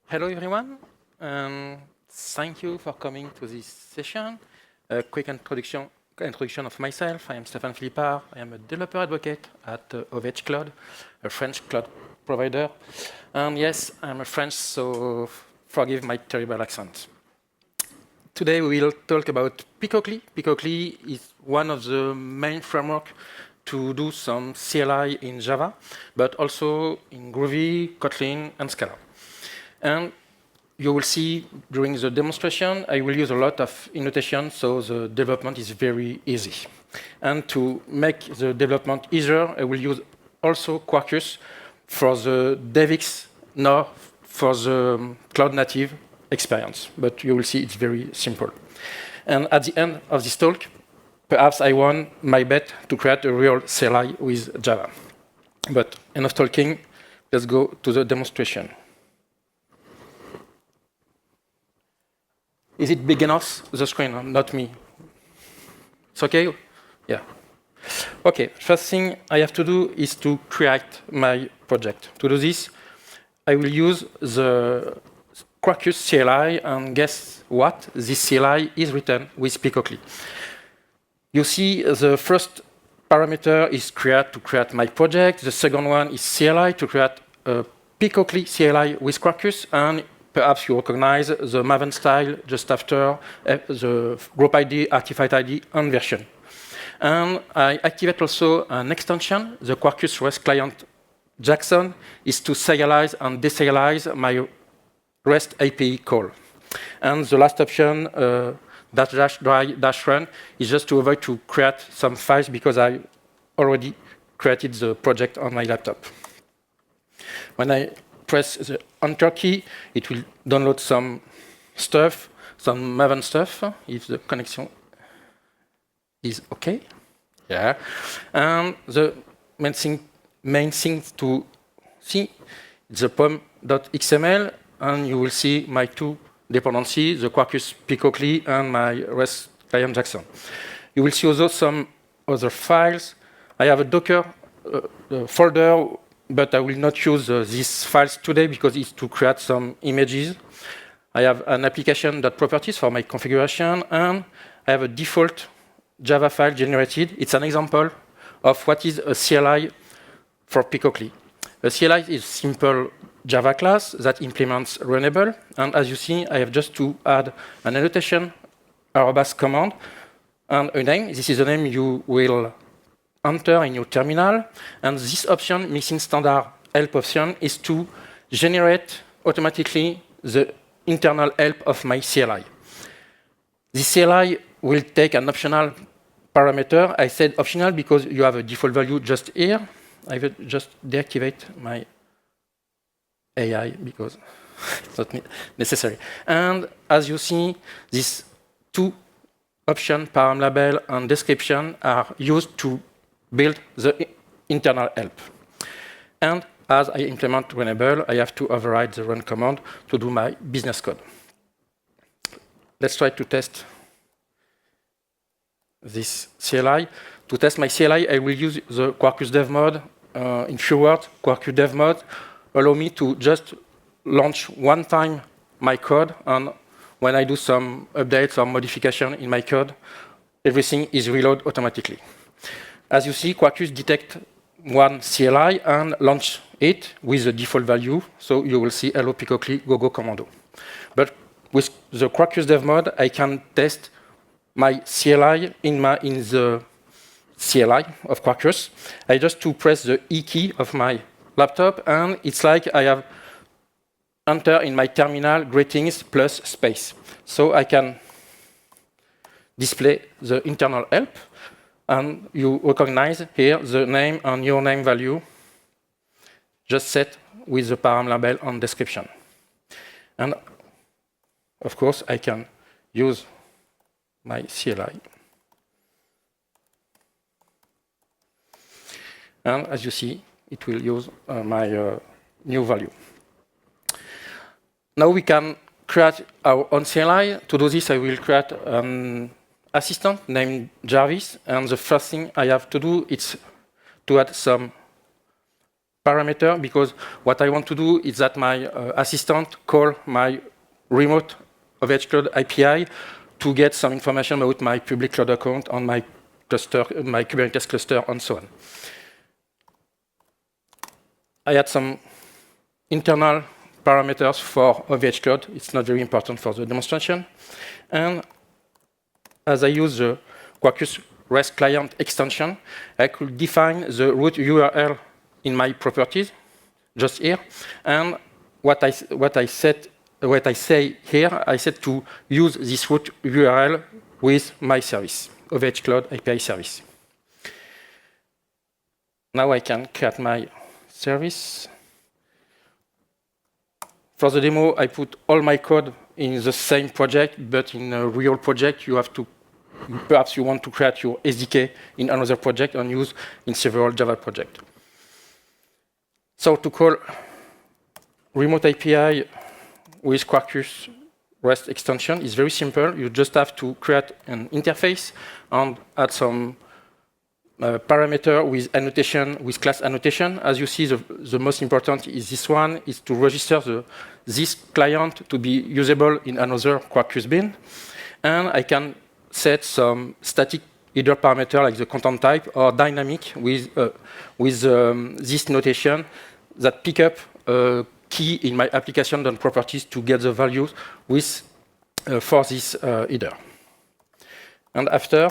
Hello, everyone. Thank you for coming to this session. A quick introduction of myself. I am Stéphane Philippart. I am a developer advocate at OVH Cloud, a French cloud provider. And yes, I'm a French, so forgive my terrible accent. Today we will talk about Picocli. Picocli is one of the main frameworks to do some CLI in Java, but also in Groovy, Kotlin, and Scala. And you will see during the demonstration, I will use a lot of annotation, so the development is very easy. And to make the development easier, I will use also Quarkus for the DevX, nor for the cloud native experience. But you will see it's very simple. And at the end of this talk, perhaps I won my bet to create a real CLI with Java. But enough talking, let's go to the demonstration. Is it big enough, the screen, not me? It's okay? Yeah. Okay, first thing I have to do is to create my project. To do this, I will use the Quarkus CLI, and guess what? This CLI is written with Picocli. You see the first parameter is create to create my project. The second one is CLI to create a Picocli CLI with Quarkus, and perhaps you recognize the Maven style just after the group ID, artifact ID, and version. And I activate also an extension. The Quarkus REST client JSON is to serialize and deserialize my REST API call. And the last option, --run, is just to avoid to create some files because I already created the project on my laptop. When I press the Enter key, it will download some stuff, some Maven stuff, if the connection is OK. Yeah. And the main thing to see is the pom.xml, and you will see my two dependencies, the Quarkus Picocli and my REST client JSON. You will see also some other files. I have a Docker folder, but I will not use these files today because it's to create some images. I have an application.properties for my configuration, and I have a default Java file generated. It's an example of what is a CLI for Picocli. A CLI is a simple Java class that implements runnable, and as you see, I have just to add an annotation command and a name. This is the name you will enter in your terminal, and this option, mixing standard help option, is to generate automatically the internal help of my CLI. The CLI will take an optional parameter. I said optional because you have a default value just here. I will just deactivate my AI because it's not necessary. And as you see, these two options, param label and description, are used to build the internal help. And as I implement runnable, I have to override the run command to do my business code. Let's try to test this CLI. To test my CLI, I will use the Quarkus dev mode. In few words, Quarkus dev mode allow me to just launch one time my code, and when I do some updates or modification in my code, everything is reloaded automatically. As you see, Quarkus detects one CLI and launch it with the default value. So you will see hello Picocli, go commando. But with the Quarkus dev mode, I can test my CLI in the CLI of Quarkus. I just to press the E key of my laptop, and it's like I have enter in my terminal greetings plus space. So I can display the internal help. And you recognize here the name and your name value just set with the param label and description. And of course, I can use my CLI. And as you see, it will use my new value. Now we can create our own CLI. To do this, I will create an assistant named Jarvis, and the first thing I have to do is to add some parameter because what I want to do is that my assistant call my remote OVH Cloud API to get some information about my public cloud account on my cluster, my Kubernetes cluster, and so on. I had some internal parameters for OVH Cloud. It's not very important for the demonstration. And as I use the Quarkus REST client extension, I could define the root URL in my properties, just here. And what I say here, I said to use this root URL with my service, OVH Cloud API service. Now I can create my service. For the demo, I put all my code in the same project, but in a real project, you have to, perhaps you want to create your SDK in another project and use in several Java projects. So to call remote API with Quarkus REST extension is very simple. You just have to create an interface and add some parameter with annotation, with class annotation. As you see, the most important is this one, is to register this client to be usable in another Quarkus bin. And I can set some static either parameter like the content type or dynamic with this notation that pick up a key in my application and properties to get the values with for this header. And after,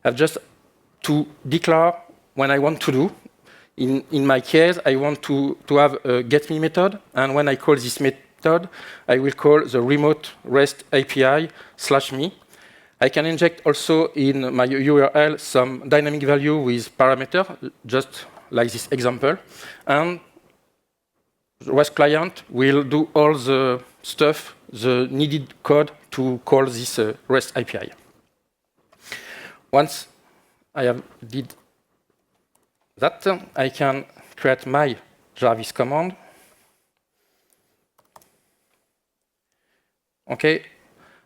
I have just to declare when I want to do. In my case, I want to have a getMe method, and when I call this method, I will call the remote REST API /me. I can inject also in my URL some dynamic value with parameter, just like this example, and the REST client will do all the stuff, the needed code to call this REST API. Once I have did that, I can create my Jarvis command. Okay,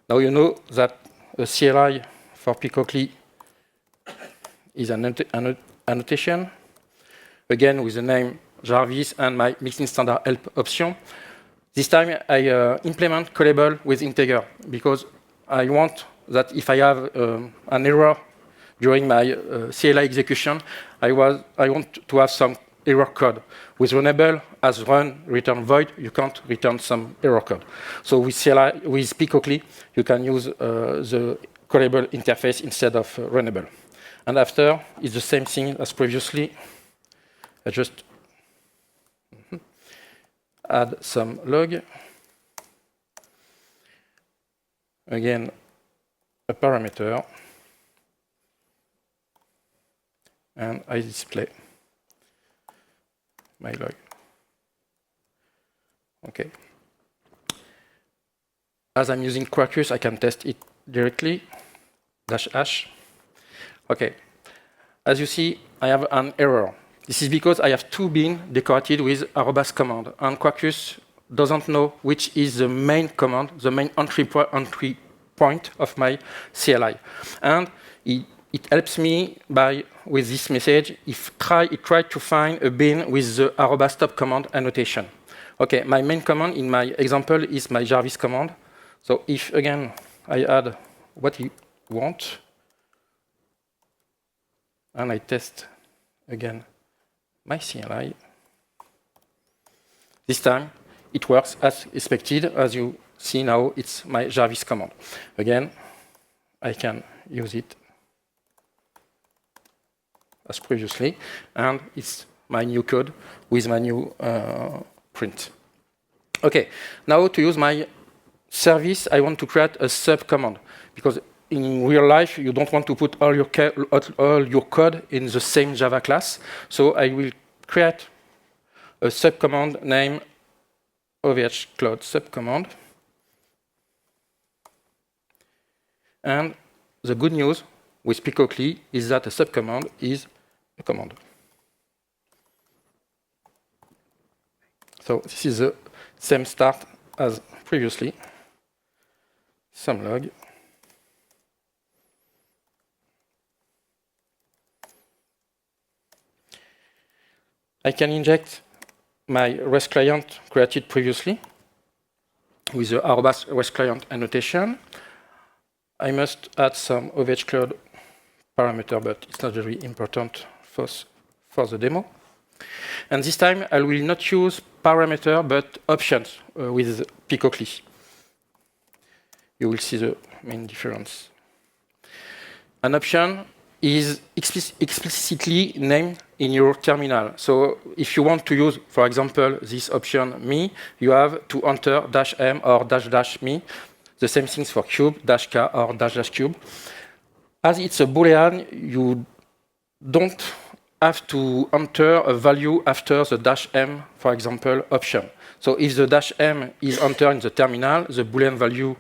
now you know that a CLI for Picocli is an annotation, again with the name Jarvis and my mixing standard help option. This time I implement callable with integer because I want that if I have an error during my CLI execution, I want to have some error code. With runnable, as run, return void, you can't return some error code. So with CLI, with Picocli, you can use the callable interface instead of runnable. And after, it's the same thing as previously. I just add some log. Again, a parameter. And I display my log. Okay. As I'm using Quarkus, I can test it directly. --. Okay. As you see, I have an error. This is because I have two bins decorated with @ command, and Quarkus doesn't know which is the main command, the main entry point of my CLI, and it helps me with this message. It tried to find a bin with the @ stop command annotation. Okay, my main command in my example is my Jarvis command. So if again I add what you want, and I test again my CLI, this time it works as expected. As you see now, it's my Jarvis command. Again, I can use it as previously, and it's my new code with my new print. Okay, now to use my service, I want to create a sub-command, because in real life, you don't want to put all your code in the same Java class. So I will create a sub-command named OVH Cloud subcommand. And the good news with Picocli is that a subcommand is a command. So this is the same start as previously. Some log. I can inject my REST client created previously with the arrobas REST client annotation. I must add some OVH Cloud parameter, but it's not very important for the demo. And this time, I will not use parameter, but options with Picocli. You will see the main difference. An option is explicitly named in your terminal. So if you want to use, for example, this option me, you have to enter -m or --me. The same things for cube, -k or --cube. As it's a Boolean, you don't have to enter a value after the -m, for example, option. So if the -m is entered in the terminal, the Boolean value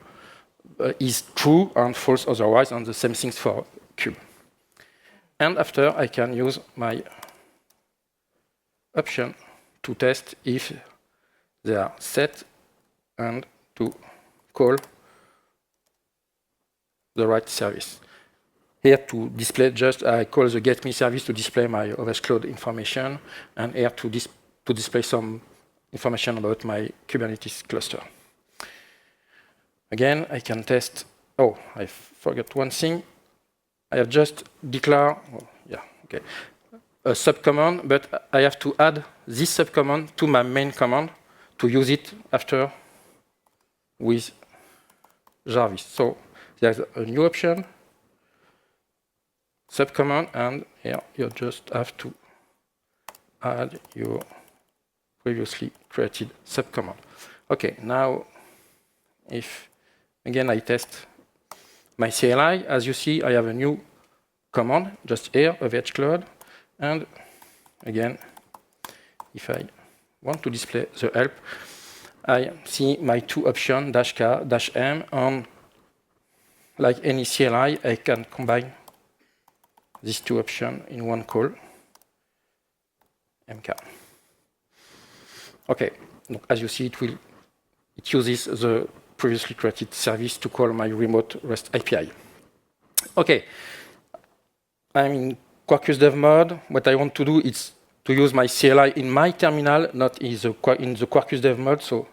is true and false otherwise, and the same things for cube. And after, I can use my option to test if they are set and to call the right service. Here to display, just I call the get me service to display my OVH Cloud information, and here to display some information about my Kubernetes cluster. Again, I can test. Oh, I forgot one thing. I have just declared, a subcommand, but I have to add this subcommand to my main command to use it after with Jarvis. So there's a new option, subcommand, and here you just have to add your previously created subcommand. Okay, now if again I test my CLI, as you see, I have a new command, just here, OVH Cloud, and again, if I want to display the help, I see my two options, -k, -m, and like any CLI, I can combine these two options in one call, mk. Okay, as you see, it uses the previously created service to call my remote REST API. Okay, I'm in Quarkus dev mode. What I want to do is to use my CLI in my terminal, not in the Quarkus dev mode. So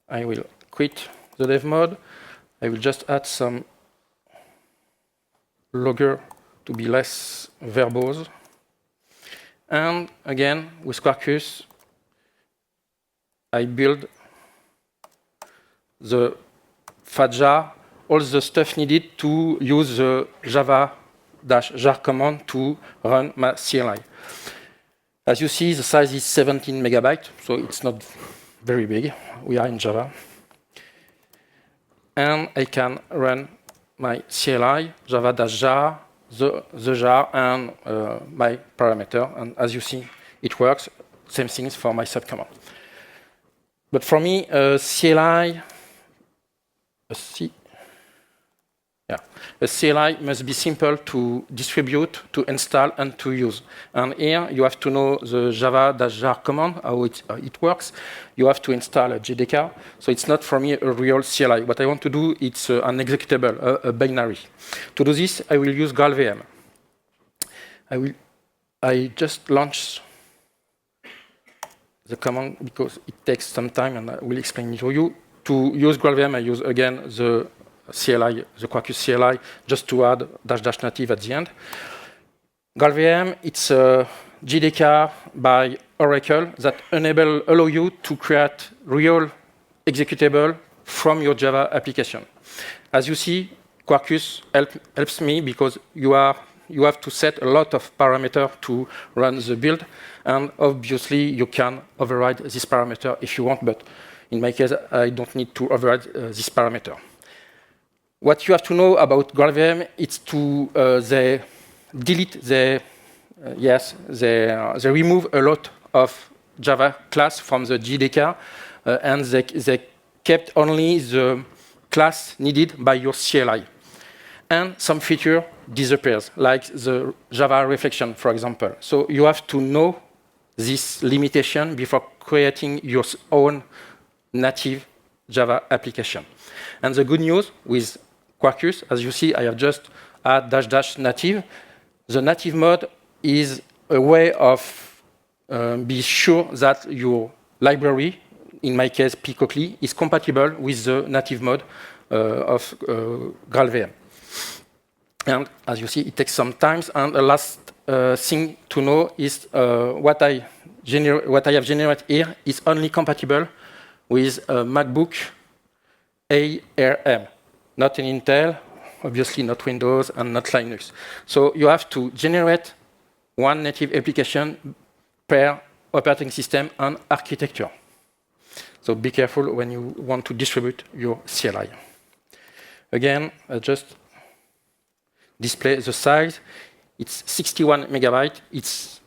I will quit the dev mode. I will just add some logger to be less verbose. And again, with Quarkus, I build the fadjar, all the stuff needed to use the java-jar command to run my CLI. As you see, the size is 17 megabytes, so it's not very big. We are in Java. And I can run my CLI, java-jar, the jar, and my parameter. And as you see, it works. Same things for my subcommand. But for me, CLI, a CLI must be simple to distribute, to install, and to use. And here, you have to know the java-jar command, how it works. You have to install a JDK. So it's not, for me, a real CLI. What I want to do, it's an executable, a binary. To do this, I will use Graal VM. I just launch the command because it takes some time, and I will explain it to you. To use Graal VM, I use, again, the CLI, the Quarkus CLI, just to add --native at the end. Graal VM, it's a JDK by Oracle that allow you to create real executable from your Java application. As you see, Quarkus helps me because you have to set a lot of parameters to run the build, and obviously you can override this parameter if you want, but in my case, I don't need to override this parameter. What you have to know about Graal VM is to they delete they remove a lot of Java class from the JDK, and they kept only the class needed by your CLI. And some feature disappears, like the Java reflection, for example. So you have to know this limitation before creating your own native Java application. And the good news with Quarkus, as you see, I have just add --native. The native mode is a way of be sure that your library, in my case Picocli, is compatible with the native mode of Graal VM. And as you see, it takes some time. And the last thing to know is what I have generated here is only compatible with a MacBook ARM, not an Intel, obviously not Windows and not Linux. So you have to generate one native application per operating system and architecture. So be careful when you want to distribute your CLI. Again, just display the size. It's 61 megabytes. It's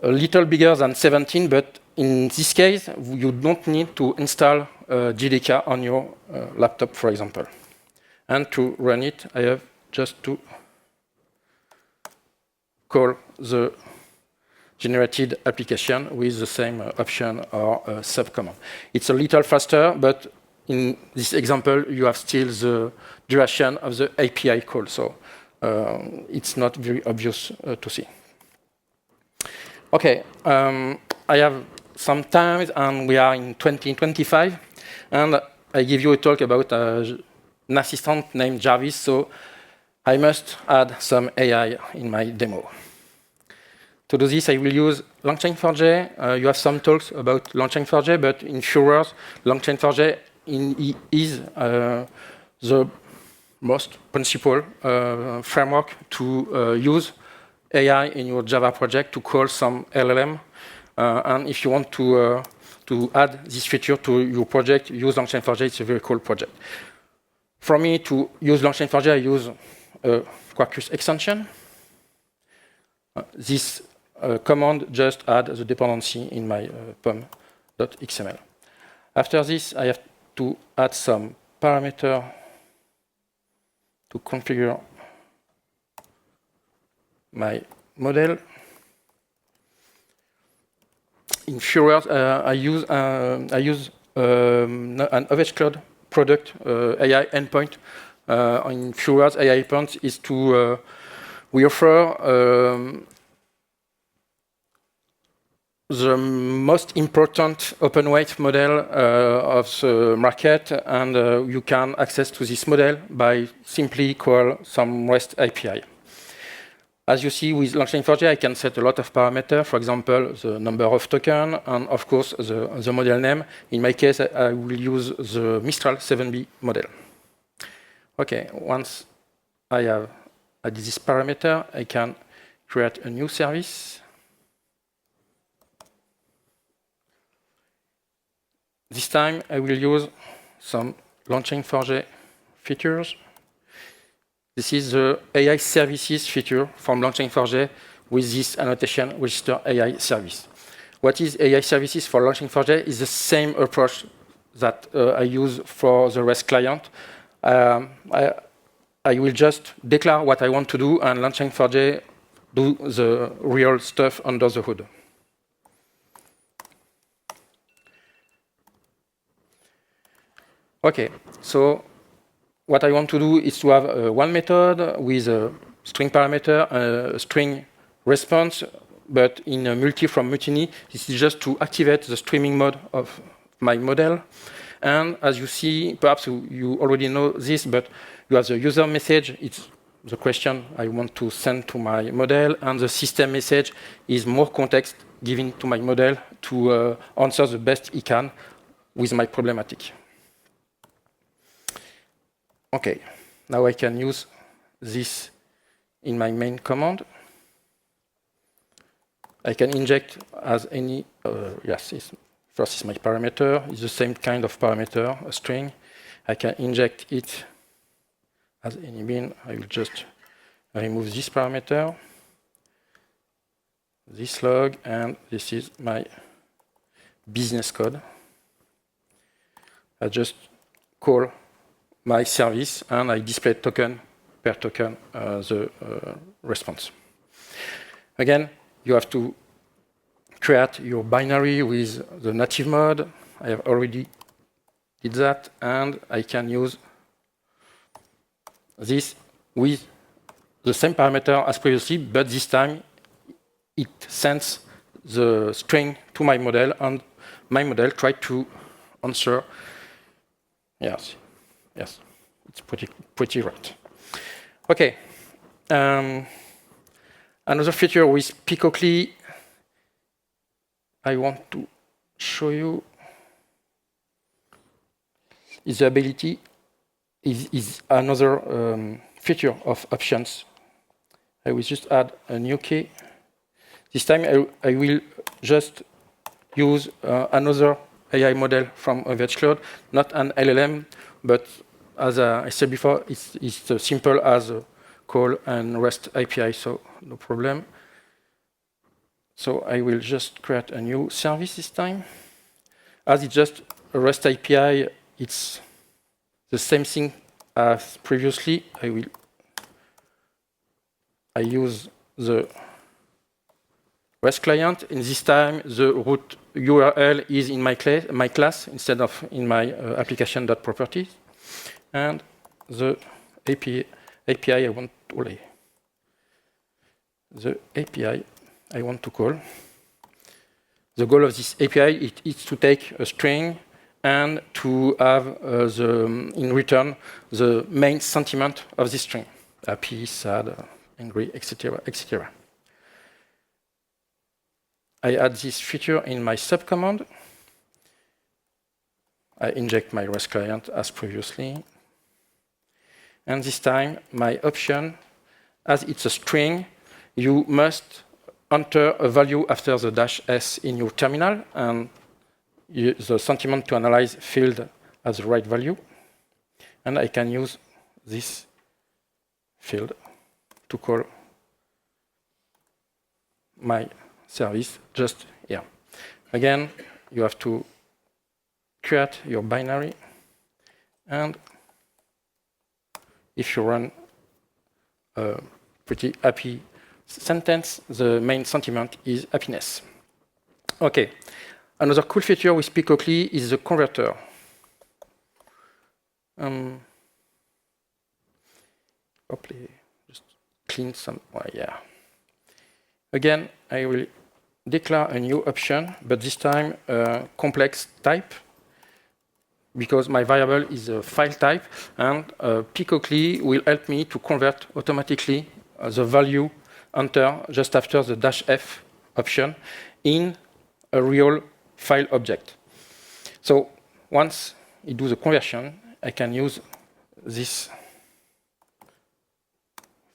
a little bigger than 17, but in this case, you don't need to install JDK on your laptop, for example. And to run it, I have just to call the generated application with the same option or subcommand. It's a little faster, but in this example, you have still the duration of the API call, so it's not very obvious to see. Okay, I have some time, and we are in 2025, and I give you a talk about an assistant named Jarvis, so I must add some AI in my demo. To do this, I will use LangChain4j. You have some talks about LangChain4j, but in few words, LangChain4j is the most principal framework to use AI in your Java project to call some LLM. And if you want to add this feature to your project, use LangChain4j. It's a very cool project. For me to use LangChain4j, I use a Quarkus extension. This command just adds the dependency in my pom.xml. After this, I have to add some parameter to configure my model. In few words, I use an OVH Cloud product AI endpoint. In few words, AI endpoint is to we offer the most important open weight model of the market, and you can access to this model by simply call some REST API. As you see with LangChain4j, I can set a lot of parameters, for example, the number of tokens, and of course, the model name. In my case, I will use the Mistral 7B model. Okay, once I have added this parameter, I can create a new service. This time, I will use some LangChain4j features. This is the AI services feature from LangChain4j with this annotation register AI service. What is AI services for LangChain4j is the same approach that I use for the REST client. I will just declare what I want to do, and LangChain4j do the real stuff under the hood. Okay, so what I want to do is to have one method with a string parameter, a string response, but in a multi from mutiny. This is just to activate the streaming mode of my model. And as you see, perhaps you already know this, but you have the user message. It's the question I want to send to my model, and the system message is more context given to my model to answer the best it can with my problematic. Okay, now I can use this in my main command. I can inject as any, first is my parameter. It's the same kind of parameter, a string. I can inject it as any bin. I will just remove this parameter, this log, and this is my business code. I just call my service, and I display token per token the response. Again, you have to create your binary with the native mode. I have already did that, and I can use this with the same parameter as previously, but this time it sends the string to my model, and my model tried to answer yes. Yes, it's pretty right. Okay. Another feature with Picocli I want to show you is the ability is another feature of options. I will just add a new key. This time I will just use another AI model from OVH not an LLM, but as I said before, it's as simple as a call and REST API, so no problem. So I will just create a new service this time. As it's just a REST API, it's the same thing as previously. I use the REST client, and this time the root URL is in my class instead of in my application.properties. And the API I want to call. The goal of this API is to take a string and to have in return the main sentiment of this string: happy, sad, angry, etc., etc. I add this feature in my subcommand. I inject my REST client as previously. And this time, my option, as it's a string, you must enter a value after the -s in your terminal, and the sentiment to analyze field as the right value. And I can use this field to call my service just here. Again, you have to create your binary, and if you run a pretty happy sentence, the main sentiment is happiness. Okay, another cool feature with Picocli is the converter. Just clean some, yeah. Again, I will declare a new option, but this time a complex type, because my variable is a file type, and Picocli will help me to convert automatically the value enter just after the -f option in a real file object. So once it does the conversion, I can use this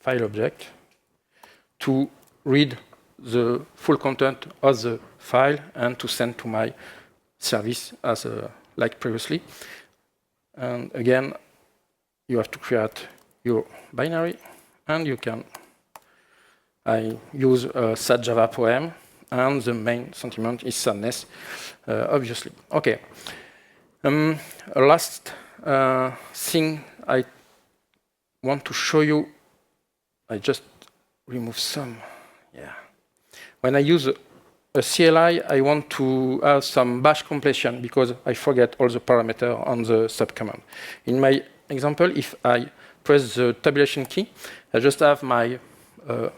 file object to read the full content of the file and to send to my service as like previously. And again, you have to create your binary, and you can. I use a sad Java poem, and the main sentiment is sadness, obviously. Okay. A last thing I want to show you. I just remove some. Yeah. When I use a CLI, I want to have some bash completion because I forget all the parameters on the subcommand. In my example, if I press the tabulation key, I just have my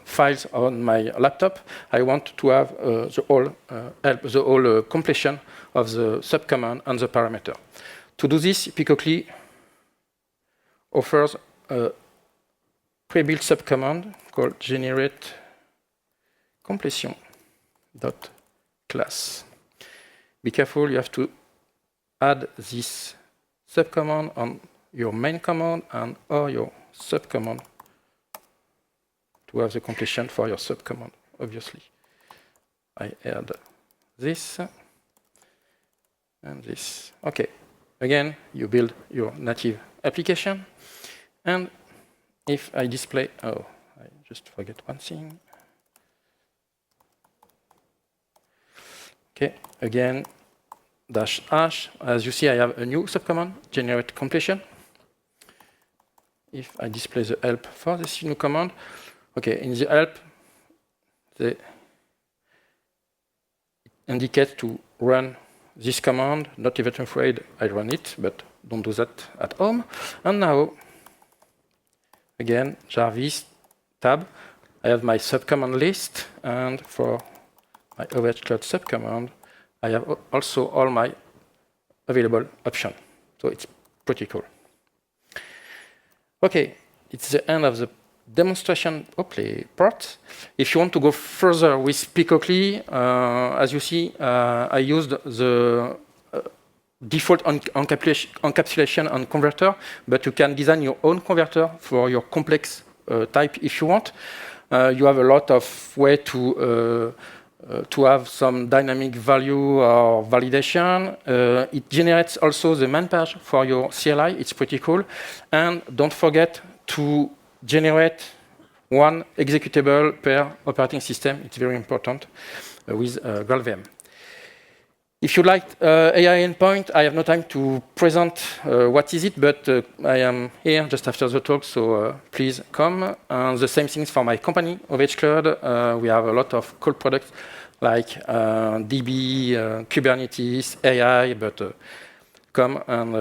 files on my laptop. I want to have the whole completion of the subcommand and the parameter. To do this, Picocli offers a pre-built subcommand called generate completion.class. Be careful, you have to add this subcommand on your main command and or your subcommand to have the completion for your subcommand, obviously. I add this and this. Okay, again, you build your native application. And if I display, oh, I just forget one thing. Okay, again, -h. As you see, I have a new subcommand, generate completion. If I display the help for this new command, okay, in the help, they indicate to run this command. Not even afraid I run it, but don't do that at home. And now, again, Jarvis tab. I have my subcommand list, and for my OVHcloud subcommand, I have also all my available options. So it's pretty cool. OK, it's the end of the demonstration part. If you want to go further with Picocli, as you see, I used the default encapsulation and converter, but you can design your own converter for your complex type if you want. You have a lot of way to have some dynamic value or validation. It generates also the man page for your CLI. It's pretty cool. And don't forget to generate one executable per operating system. It's very important with Graal VM. If you like AI endpoint, I have no time to present what is it, but I am here just after the talk, so please come. And the same things for my company, OVHcloud. We have a lot of cool products like DB, Kubernetes, AI, but come and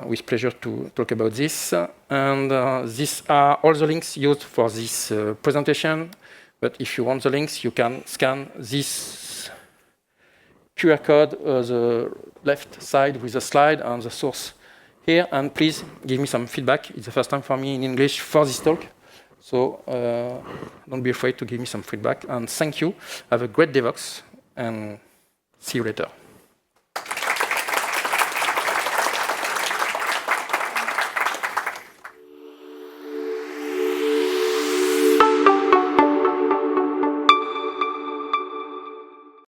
with pleasure to talk about this. And these are all the links used for this presentation. But if you want the links, you can scan this QR code, the left side with the slide and the source here. And please give me some feedback. It's the first time for me in English for this talk. So don't be afraid to give me some feedback. And thank you. Have a great DevOps. And see you later.